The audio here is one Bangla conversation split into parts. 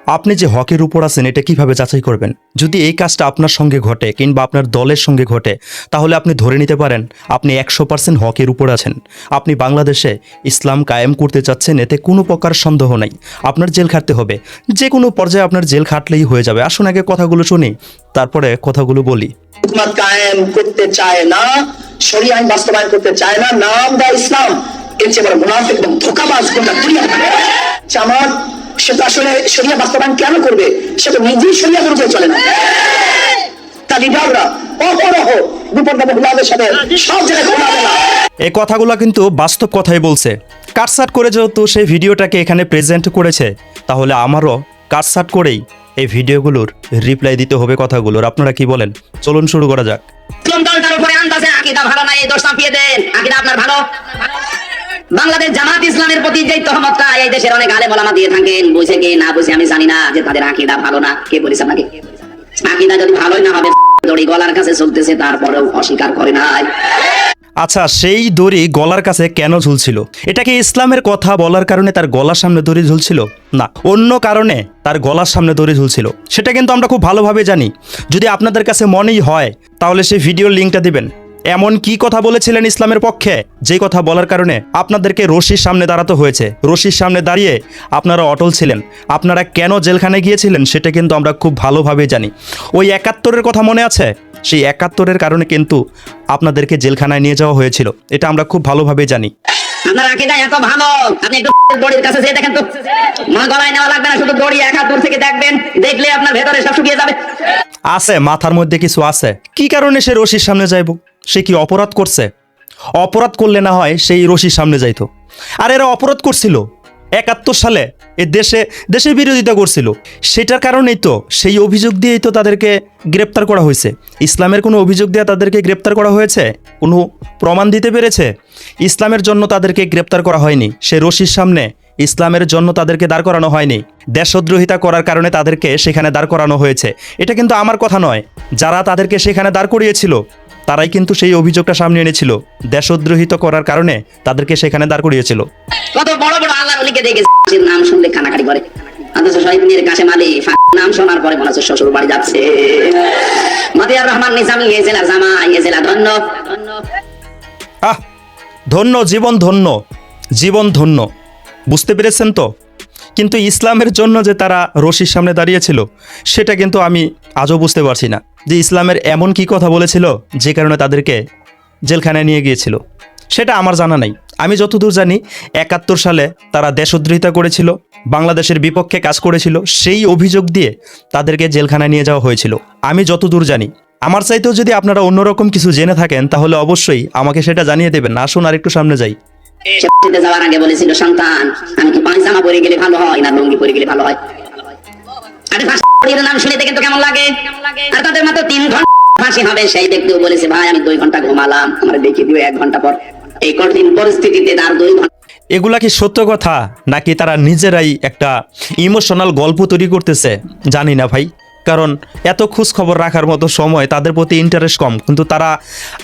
আপনি যে হকের উপর আছেন এটা কিভাবে যাচাই করবেন? যদি এই কাজটা আপনার সঙ্গে ঘটে কিংবা আপনার দলের সঙ্গে ঘটে, তাহলে আপনি ধরে নিতে পারেন আপনি 100% হকের উপর আছেন। আপনি বাংলাদেশে ইসলাম কায়েম করতে চাচ্ছেন, এতে কোনো প্রকার সন্দেহ নাই। আপনার জেল খাটতে হবে, যে কোনো পর্যায়ে আপনার জেল খাটলেই হয়ে যাবে। আসুন আগে কথাগুলো শুনি, তারপরে কথাগুলো বলি। হুকুমত কায়েম করতে চায় না, শরিয়া আইন বাস্তবায়ন করতে চায় না, নাম দেয় ইসলাম। এর চেয়ে বড় মুনাফিক এবং ধোঁকাবাজ গোটা দুনিয়া। জামাত সে তো আসলে শরিয়া বাস্তবায়ন কেন করবে? সে তো নিজেই শরিয়া অনুযায়ী চলে না। তার লিডাররা অপরহ বিপর্যয় মহিলাদের সাথে সব জায়গায় খোলা দেয়। এই কথাগুলো কিন্তু বাস্তব কথাই বলছে। কাটসাট করে যেহেতু সেই ভিডিওটাকে এখানে প্রেজেন্ট করেছে, তাহলে আমারও কাটসাট করেই এই ভিডিওগুলোর রিপ্লাই দিতে হবে কথাগুলোর। আপনারা কি বলেন? চলুন শুরু করা যাক। ইসলাম দলটার উপরে আন্দাজে আকীদা ভালো নাই, এই দোষ চাপিয়ে দেন। আকীদা আপনার ভালো। বাংলাদেশ জামাত ইসলামের প্রতি যে তহমতটা এই দেশের অনেক আলেম ওলামা দিয়ে থাকেন, বুঝে কে না বুঝে আমি জানি না, যে তাদের আকীদা ভালো না। কে বলেছে আপনাকে? আকীদা যদি ভালোই না হবে, দড়ি গলার কাছে চলতেছে, তারপরেও অস্বীকার করে নাই। আচ্ছা, সেই দড়ি গলার কাছে কেন ঝুলছিল? এটা কি ইসলামের কথা বলার কারণে তার গলার সামনে দড়ি ঝুলছিল? না, অন্য কারণে তার গলার সামনে দড়ি ঝুলছিল। সেটা কিন্তু আমরা খুব ভালোভাবে জানি। যদি আপনাদের কাছে মনেই হয়, তাহলে সেই ভিডিওর লিঙ্কটা দিবেন। এমন কি কথা বলেছিলেন ইসলামের পক্ষে, যে কথা বলার কারণে আপনাদেরকে রশির সামনে দাঁড়াতে হয়েছে? রশির সামনে দাঁড়িয়ে আপনারা অটল ছিলেন। আপনারা কেন জেলখানায় গিয়েছিলেন সেটা কিন্তু আমরা খুব ভালোভাবে জানি। ওই 71-এর কথা মনে আছে? সেই 71-এর কারণে কিন্তু আপনাদেরকে জেলখানায় নিয়ে যাওয়া হয়েছিল। এটা আমরা খুব ভালোভাবে জানি। আপনার আকীদা এত ভালো, আপনি একটু দড়ির কাছে যেয়ে দেখেন তো। মা গলায় নেওয়া লাগবে না, শুধু দড়ি এক হাত দূর থেকে দেখবেন, দেখলে আপনার ভেতরে সব শুকিয়ে যাবে। আছে, মাথার মধ্যে কিছু আছে। কি কারণে সে রশির সামনে যাইব? সে কি অপরাধ করছে? অপরাধ করলে না হয় সেই রশির সামনে যাইতো। আর এরা অপরাধ করছিল 71 সালে, এ দেশের বিরোধিতা করছিল। সেটার কারণেই তো, সেই অভিযোগ দিয়েই তো তাদেরকে গ্রেপ্তার করা হয়েছে। ইসলামের কোনো অভিযোগ দিয়ে তাদেরকে গ্রেপ্তার করা হয়েছে? কোনো প্রমাণ দিতে পেরেছে? ইসলামের জন্য তাদেরকে গ্রেপ্তার করা হয়নি। সে রশির সামনে ইসলামের জন্য তাদেরকে দাঁড় করানো হয়নি। দেশদ্রোহিতা করার কারণে তাদেরকে সেখানে দাঁড় করানো হয়েছে। এটা কিন্তু আমার কথা নয়। যারা তাদেরকে সেখানে দাঁড় করিয়েছিল, তারাই কিন্তু সেই অভিযোগটা সামনে এনেছিল। দেশদ্রোহিত করার কারণে তাদেরকে সেখানে দাঁড় করিয়েছিল। কত বড় বড় আল্লাহর ওলিকে দেখেছি, নাম শুনলে কানাকাটি করে। অথচ শহীদের কাছে মালি নাম শোনার পরে মনে হচ্ছে শ্বশুর বাড়ি যাচ্ছে। মতিয়ার রহমান নিজামী এই জেলা জামাই, এই জেলা ধন্য। ধন্য, জীবন ধন্য, জীবন ধন্য। বুঝতে পেরেছেন তো? কিন্তু ইসলামের জন্য যে তারা রশির সামনে দাঁড়িয়েছিল, সেটা কিন্তু আমি আজও বুঝতে পারছি না, যে ইসলামের এমন কি কথা বলেছিল যে কারণে তাদেরকে জেলখানায় নিয়ে গিয়েছিল। সেটা আমার জানা নাই। আমি যতদূর জানি 71 সালে তারা দেশদ্রোহিতা করেছিল, বাংলাদেশের বিপক্ষে কাজ করেছিল। সেই অভিযোগ দিয়ে তাদেরকে জেলখানায় নিয়ে যাওয়া হয়েছিল, আমি যতদূর জানি। আমার চাইতেও যদি আপনারা অন্যরকম কিছু জেনে থাকেন, তাহলে অবশ্যই আমাকে সেটা জানিয়ে দেবেন। আসুন আর একটু সামনে যাই। যাওয়ার আগে বলেছিল, সন্তান আমি কি পায়জামা পরে গেলে ভালো হয় না লুঙ্গি পরে গেলে ভালো হয়? আরে ফাঁসির নাম শুনে দেখেন তো কেমন লাগে। আর তাদের মাত্র 3 ঘন্টা ফাঁসি হবে। সেই ব্যক্তিও বলেছে, ভাই আমি 2 ঘন্টা ঘুমালাম, আমার দেখিয়ে দিও 1 ঘন্টা পর। এই কঠিন পরিস্থিতিতে তার 2 ঘন্টা। এগুলা কি সত্য কথা, নাকি তারা নিজেরাই একটা ইমোশনাল গল্প তৈরি করতেছে? জানি না ভাই, কারণ এত খোঁজ খবর রাখার মতো সময় তাদের প্রতি ইন্টারেস্ট কম। কিন্তু তারা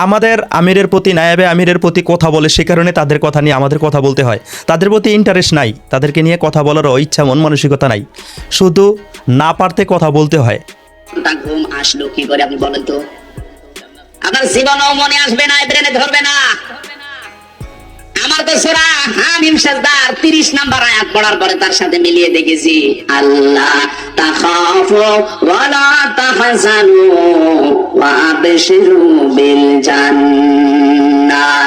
আমাদের আমিরের প্রতি, নায়েবে আমিরের প্রতি কথা বলে, সে কারণে তাদের কথা নিয়ে আমাদের কথা বলতে হয়। তাদের প্রতি ইন্টারেস্ট নাই, তাদেরকে নিয়ে কথা বলারও ইচ্ছা মন মানসিকতা নাই, শুধু না পারতে কথা বলতে হয়। ঘুম আসলো কি করে আপনি বলেন তো? আপনার জীবনও মনে আসবে না, ব্রেনে ধরবে না। আমার তো সূরা হামিম সাজদার 30 নাম্বার আয়াত পড়ার পরে তার সাথে মিলিয়ে দেখেছি, আল্লাহ তাখাফু ওয়া লা তাহজানু ওয়া আবশিরু বিল জান্নাহ।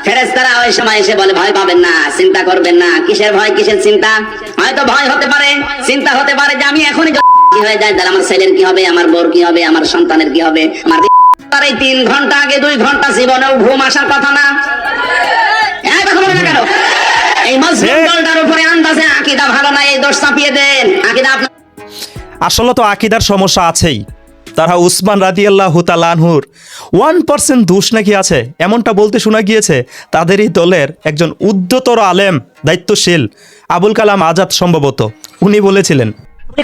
ফেরেশতারা ওই সময় এসে বলে, ভয় পাবেন না, চিন্তা করবেন না। কিসের ভয়, কিসের চিন্তা? হয়তো ভয় হতে পারে, চিন্তা হতে পারে যে আমি এখনই কি হয়ে যায়, তাহলে আমার ছেলের কি হবে, আমার বউর কি হবে, আমার সন্তানের কি হবে। আমার তার এই 3 ঘন্টা আগে 2 ঘন্টা জীবনেও ঘুম আসার কথা না। আসলে তো আকীদার সমস্যা আছেই। তারা উসমান রাদিয়াল্লাহু তাআলা আনহুর 1% দোষ নাকি আছে, এমনটা বলতে শোনা গিয়েছে। তাদেরই দলের একজন উদ্ধতর আলেম, দায়িত্বশীল আবুল কালাম আজাদ সম্ভবত, উনি বলেছিলেন,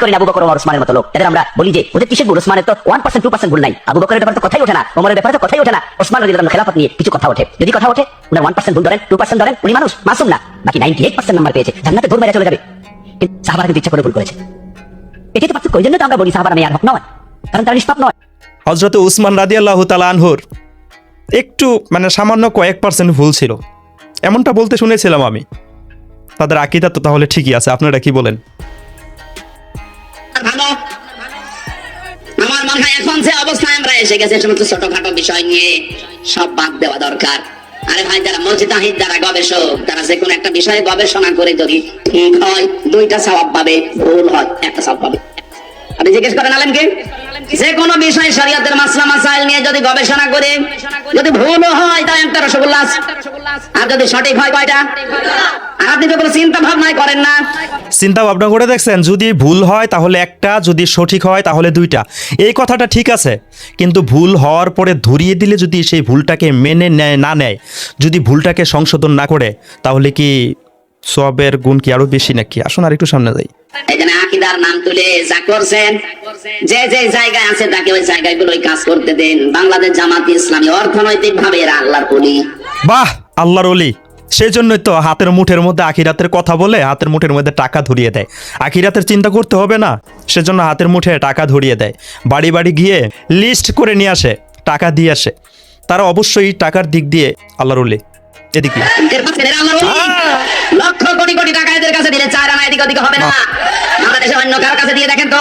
করি না আবু বকর ওমর ওসমানের মতো লোক। এদের আমরা বলি যে ওদের কিসের ভুল? ওসমানের তো 1% 2% ভুল নাই। আবু বকরের ব্যাপারে তো কথাই ওঠে না, ওমরের ব্যাপারে তো কথাই ওঠে না। ওসমান রাদিয়াল্লাহু আনহু খেলাফত নিয়ে কিছু কথা ওঠে। যদি কথা ওঠে, উনি 1% ভুল ধরেন, 2% ধরেন, উনি মানুষ, মাসুম না। বাকি 98% নাম্বার পেয়েছে, জান্নাতে দৌড় মেরে চলে যাবে। কিন্তু সাহাবারা কিন্তু ইচ্ছা করে ভুল করেছে। এটাই তো পার্থক্য। ওই জন্য তো আমরা বলি সাহাবারা মেয়ার হক নয়, কারণ তারা নিষ্পাপ নয়। হযরত উসমান রাদিয়াল্লাহু তাআলা আনহুর একটু মানে সামান্য কয়েক পার্সেন্ট ভুল ছিল, এমনটা বলতে শুনেছিলাম আমি। তাদের আকীদা তো তাহলে ঠিকই আছে, আপনারা কি বলেন? ভালো। আমার মনে হয় এখন যে অবস্থায় আমরা এসে গেছে সমস্ত ছোটখাটো বিষয় নিয়ে সব বাদ দেওয়া দরকার। আরে ভাই, যারা মুজতাহিদ, যারা গবেষক, তারা যে কোনো একটা বিষয়ে গবেষণা করে যদি ঠিক হয় 2টা সওয়াব পাবে, ভুল হয় 1টা সওয়াব পাবে। আপনি জিজ্ঞেস করেন আলেমকে, যে কোনো বিষয়ে শরীয়তের মাসলা মাসাইল নিয়ে যদি গবেষণা করে যদি ভুলও হয় তাই 1টা রসগোল্লা, আর যদি সঠিক হয় কয়টা? আর আপনি তো কোনো চিন্তা ভাবনাই করেন না। চিন্তা ভাবনা করে দেখছেন, যদি ভুল হয় তাহলে একটা, যদি সঠিক হয় তাহলে 2টা। এই কথাটা ঠিক আছে, কিন্তু ভুল হওয়ার পরে ধরিয়ে দিলে যদি সেই ভুলটাকে মেনে নেয় না নেয়, যদি ভুলটাকে সংশোধন না করে, তাহলে কি সওয়াবের গুণ কি আরো বেশি নাকি? আসুন আর একটু সামনে যাই। এখানে আকীদার নাম তুলে যা করছেন, যে যে জায়গায় আছে তাকে ওই জায়গাগুলোই কাজ করতে দেন। বাংলাদেশ জামাত ইসলামী অর্থনৈতিক ভাবে এরা আল্লাহর ওলি। বাহ, আল্লাহর ওলি। সেই জন্যই তো হাতের মুঠের মধ্যে আখিরাতের কথা বলে হাতের মুঠের মধ্যে টাকা ধরিয়ে দেয়। আখিরাতের চিন্তা করতে হবে না, সেজন্য হাতের মুঠে টাকা ধরিয়ে দেয়। বাড়ি বাড়ি গিয়ে লিস্ট করে নিয়ে আসে, টাকা দিয়ে আসে। তারা অবশ্যই টাকার দিক দিয়ে আল্লাহর ওলি। এদিকে এর পাশে এরা আল্লাহর ওলি। লক্ষ কোটি কোটি টাকা এদের কাছে দিলে 4 আনা এদিক ওদিক হবে না। বাংলাদেশে অন্য কারো কাছে দিয়ে দেখেন তো,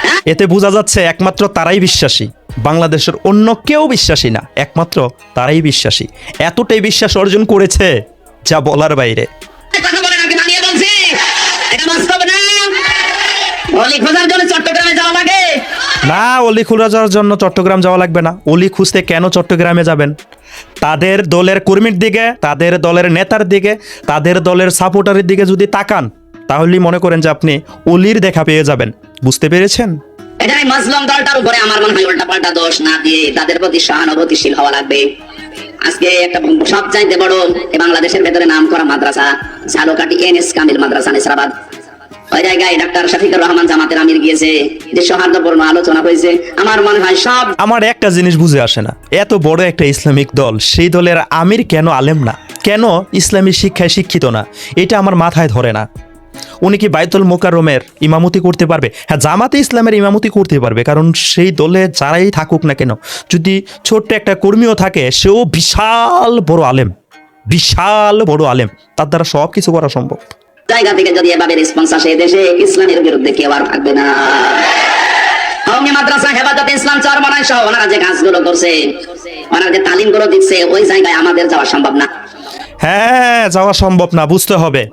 হ্যাঁ? এতে বোঝা যাচ্ছে একমাত্র তারাই বিশ্বাসী, বাংলাদেশের অন্য কেউ বিশ্বাসী না, একমাত্র তারাই বিশ্বাসী। এতটাই বিশ্বাস অর্জন করেছে যা বলার বাইরে। কথা বলেন, আমি মানিয়ে বলছি, এটা বাস্তব না। ওলি খোঁজার জন্য চট্টগ্রামে যাওয়া লাগে না, অলি খোঁজার জন্য চট্টগ্রাম যাওয়া লাগবে না। অলি খুঁজতে কেন চট্টগ্রামে যাবেন? তাদের দলের কর্মীর দিকে, তাদের দলের নেতার দিকে, তাদের দলের সাপোর্টারের দিকে যদি তাকান, তাহলেই মনে করেন যে আপনি অলির দেখা পেয়ে যাবেন। বুঝতে পেরেছেন? এটাই মাজলুম দলটার উপরে আমার মনে হয় উল্টা পাল্টা দোষ না দিয়ে তাদের প্রতি সহানুভূতিশীল হওয়া লাগবে। আজকে একটা সবচাইতে বড় বাংলাদেশের ভেতরে নাম করা মাদ্রাসা ঝালকাঠি এনএস কামিল মাদ্রাসা নেসরাবাদ, ওই জায়গায় ডাক্তার শফিকুর রহমান জামাতের আমির গিয়েছে, যে সৌহার্দ্যপূর্ণ আলোচনা হয়েছে। আমার মনে হয় সব আমার একটা জিনিস বুঝে আসে না, এত বড় একটা ইসলামিক দল, সেই দলের আমির কেন আলেম না, কেন ইসলামী শিক্ষায় শিক্ষিত না? এটা আমার মাথায় ধরে না। উনি কি বাইতুল মোকাররমের ইমামতি করতে পারবে? হ্যাঁ, জামাতে ইসলামের ইমামতি করতে পারবে, কারণ সেই দলে যারাই থাকুক না কেন, যদি ছোট্ট একটা কর্মীও থাকে, সেও বিশাল বড় আলেম, বিশাল বড় আলেম, তার দ্বারা সব কিছু করা সম্ভব। জায়গা থেকে যদি এভাবে রেসপন্স আসে, দেশে ইসলামের বিরুদ্ধে কেউ আর থাকবে না। কওমি মাদ্রাসা হেফাজত ইসলাম চরমনাই সহ ওনারা যে কাজগুলো করছে, ওনারা যে তালিমগুলো দিচ্ছে, ওই জায়গায় আমাদের যাওয়া সম্ভব না। হ্যাঁ, যাওয়া সম্ভব না, বুঝতে হবে।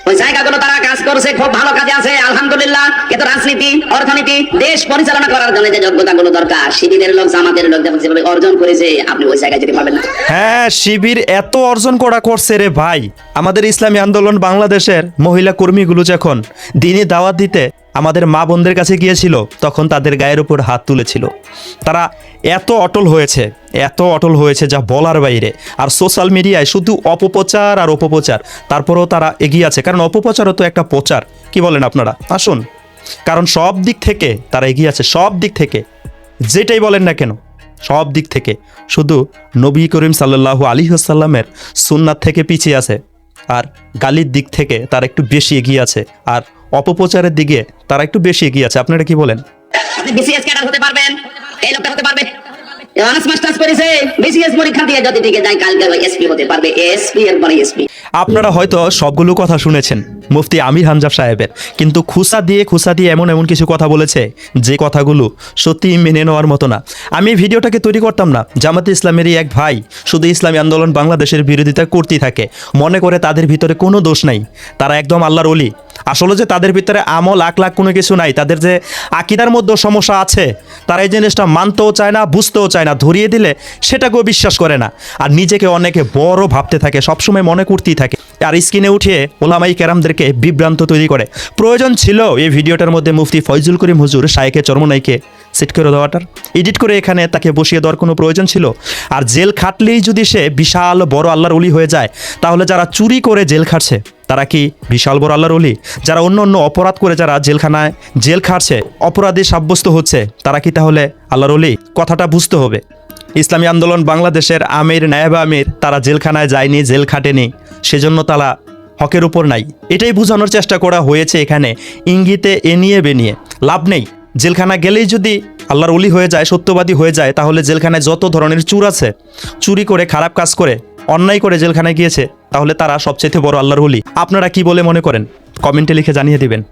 ওই জায়গাগুলো তারা কাজ করছে, খুব ভালো কাজে আছে, আলহামদুলিল্লাহ। কিন্তু রাজনীতি, অর্থনীতি, দেশ পরিচালনা করার জন্য যে যোগ্যতাগুলো দরকার, শিবিরের লোক, জামাতের লোক যেভাবে অর্জন করেছে, আপনি ওই জায়গায় যেতে পারবেন না। হ্যাঁ, শিবির এত অর্জন করা করছে রে ভাই। আমাদের ইসলামী আন্দোলন বাংলাদেশের মহিলা কর্মীগুলো যখন দিনে দাওয়াত দিতে আমাদের মা বোনদের কাছে গিয়েছিল, তখন তাদের গায়ের উপর হাত তুলেছিল। তারা এত অটল হয়েছে, এত অটল হয়েছে যা বলার বাইরে। আর সোশ্যাল মিডিয়ায় শুধু অপপ্রচার আর অপপ্রচার, তারপরেও তারা এগিয়ে আছে, কারণ অপপ্রচারও তো একটা প্রচার। কি বলেন আপনারা? আসুন, কারণ সব দিক থেকে তারা এগিয়ে আছে, সব দিক থেকে, যেটাই বলেন না কেন, সব দিক থেকে। শুধু নবী করিম সাল্লাল্লাহু আলাইহি ওয়াসাল্লামের সুন্নাত থেকে পিছিয়ে আছে, আর গালির দিক থেকে তারা একটু বেশি এগিয়ে আছে, আর অপপ্রচারের দিকে তারা একটু বেশি এগিয়ে আছে। আপনারা কি বলেন? আপনি বিসিএস ক্যাডার হতে পারবেন, এই লোকটা হতে পারবে, অনার্স মাস্টার্স করেছে, বিসিএস পরীক্ষা দিয়ে যদি টিকে যায়, কালকে ওই এসপি হতে পারবে, এসপি এর পরে এসপি। আপনারা হয়তো সবগুলো কথা শুনেছেন মুফতি আমির হামজা সাহেবের, কিন্তু খুসা দিয়ে এমন এমন কিছু কথা বলেছে যে কথাগুলো সত্যি মেনে নেওয়ার মতো না। আমি এই ভিডিওটাকে তৈরি করতাম না, জামাতে ইসলামেরই এক ভাই শুধু ইসলামী আন্দোলন বাংলাদেশের বিরোধিতা করতেই থাকে, মনে করে তাদের ভিতরে কোনো দোষ নাই, তারা একদম আল্লাহর ওলি। আসলে যে তাদের ভিতরে আমল আখলাক কোনো কিছু নাই, তাদের যে আকীদার মধ্যে সমস্যা আছে, তারা এই জিনিসটা মানতেও চায় না, বুঝতেও চায় না, ধরিয়ে দিলে সেটাকেও বিশ্বাস করে না, আর নিজেকে অনেকে বড় ভাবতে থাকে, সবসময় মনে করতেই থাকে, আর স্ক্রিনে উঠিয়ে ওলামাই কেরামদেরকে বিভ্রান্ত তৈরি করে। প্রয়োজন ছিল এই ভিডিওটার মধ্যে মুফতি ফয়জুল করিম হুজুর শায়েখে চরমনাইকে সেট করে দেওয়াটার, এডিট করে এখানে তাকে বসিয়ে দেওয়ার কোনো প্রয়োজন ছিল? আর জেল খাটলেই যদি সে বিশাল বড় আল্লাহর ওলি হয়ে যায়, তাহলে যারা চুরি করে জেল খাটছে তারা কি বিশাল বড় আল্লাহর ওলি? যারা অন্য অন্য অপরাধ করে যারা জেলখানায় জেল খাটছে, অপরাধী সাব্যস্ত হচ্ছে, তারা কি তাহলে আল্লাহর ওলি? কথাটা বুঝতে হবে। ইসলামী আন্দোলন বাংলাদেশের আমির, নায়েব আমির, তারা জেলখানায় যায়নি, জেল খাটেনি, সেজন্য তারা হকের উপর নাই। এটাই বোঝানোর চেষ্টা করা হয়েছে এখানে, ইঙ্গিতে এনিয়ে বেনিয়ে। লাভ নেই। জেলখানা গেলেই যদি আল্লাহর ওলি হয়ে যায়, সত্যবাদী হয়ে যায়, তাহলে জেলখানায় যত ধরনের চুর আছে, চুরি করে, খারাপ কাজ করে, অন্যায় করে জেলখানায় গিয়েছে, তাহলে তারা সবচেয়ে বড় আল্লাহর ওলি। আপনারা কি বলে মনে করেন? কমেন্টে লিখে জানিয়ে দিবেন।